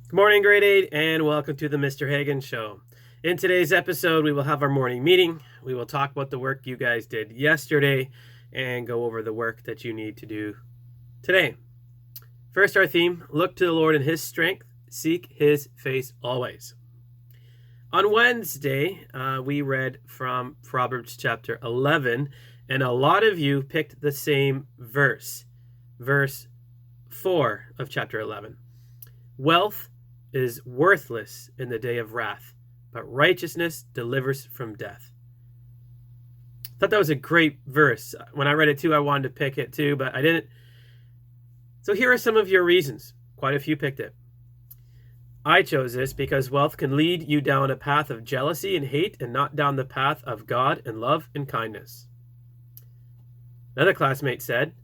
Good morning, grade 8, and welcome to the Mr. Hagen Show. In today's episode, we will have our morning meeting. We will talk about the work you guys did yesterday and go over the work that you need to do today. First, our theme, look to the Lord in His strength, seek His face always. On Wednesday, we read from Proverbs chapter 11, and a lot of you picked the same verse 4 of chapter 11. Wealth is worthless in the day of wrath, but righteousness delivers from death. I thought that was a great verse. When I read it too, I wanted to pick it too, but I didn't. So here are some of your reasons. Quite a few picked it. I chose this because wealth can lead you down a path of jealousy and hate and not down the path of God and love and kindness. Another classmate said,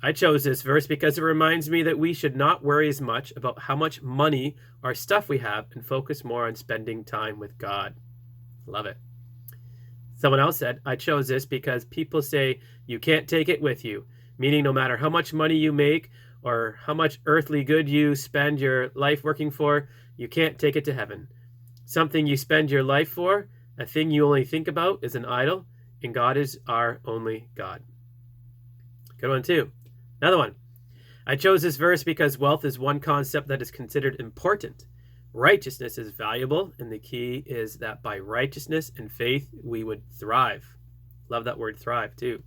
I chose this verse because it reminds me that we should not worry as much about how much money or stuff we have and focus more on spending time with God. Love it. Someone else said, I chose this because people say you can't take it with you, meaning no matter how much money you make or how much earthly good you spend your life working for, you can't take it to heaven. Something you spend your life for, a thing you only think about, is an idol, and God is our only God. Good one too. Another one. I chose this verse because wealth is one concept that is considered important. Righteousness is valuable, and the key is that by righteousness and faith, we would thrive. Love that word thrive, too.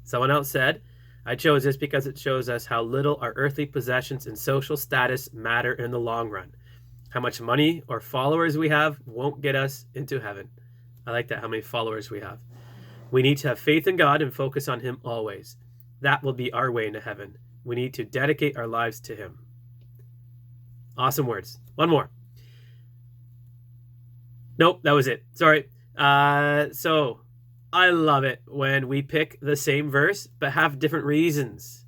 Someone else said, I chose this because it shows us how little our earthly possessions and social status matter in the long run. How much money or followers we have won't get us into heaven. I like that, how many followers we have. We need to have faith in God and focus on Him always. That will be our way into heaven. We need to dedicate our lives to Him. Awesome words. One more. Nope, that was it. Sorry. So I love it when we pick the same verse but have different reasons.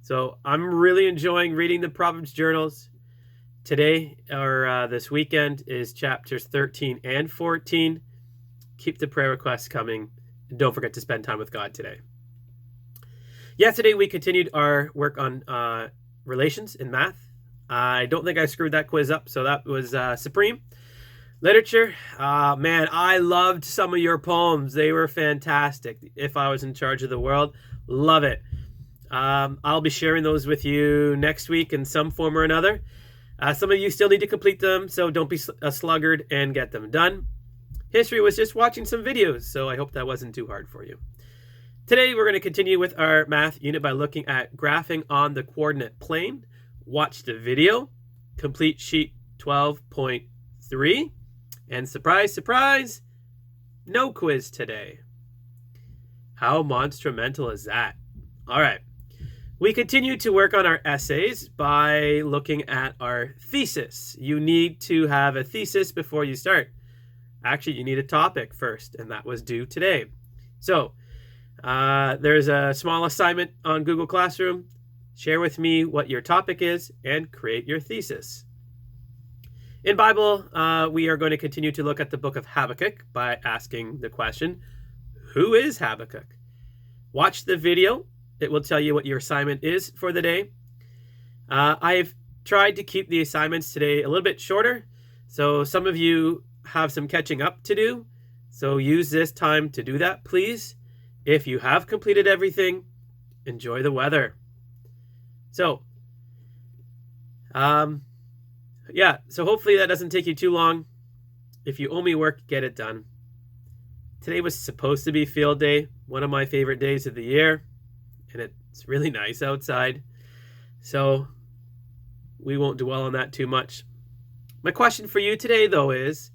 So I'm really enjoying reading the Proverbs journals. Today, or this weekend, is chapters 13 and 14. Keep the prayer requests coming. And don't forget to spend time with God today. Yesterday, we continued our work on relations in math. I don't think I screwed that quiz up, so that was supreme. Literature, man, I loved some of your poems. They were fantastic. If I Was in Charge of the World, love it. I'll be sharing those with you next week in some form or another. Some of you still need to complete them, so don't be a sluggard and get them done. History was just watching some videos, so I hope that wasn't too hard for you. Today, we're going to continue with our math unit by looking at graphing on the coordinate plane. Watch the video, complete sheet 12.3, and surprise, surprise, no quiz today. How monstrumental is that? All right. We continue to work on our essays by looking at our thesis. You need to have a thesis before you start. Actually, you need a topic first, and that was due today. So, there's a small assignment on Google Classroom. Share with me what your topic is and create your thesis. In Bible, we are going to continue to look at the book of Habakkuk by asking the question, who is Habakkuk? Watch the video. It will tell you what your assignment is for the day. I've tried to keep the assignments today a little bit shorter, so some of you have some catching up to do. So use this time to do that, please. If you have completed everything, enjoy the weather. So, so hopefully that doesn't take you too long. If you owe me work, get it done. Today was supposed to be field day, one of my favorite days of the year, and it's really nice outside. So we won't dwell on that too much. My question for you today, though, is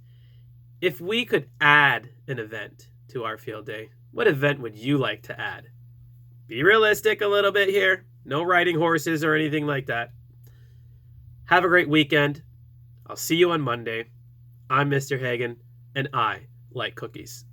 if we could add an event to our field day, what event would you like to add? Be realistic a little bit here. No riding horses or anything like that. Have a great weekend. I'll see you on Monday. I'm Mr. Hagen, and I like cookies.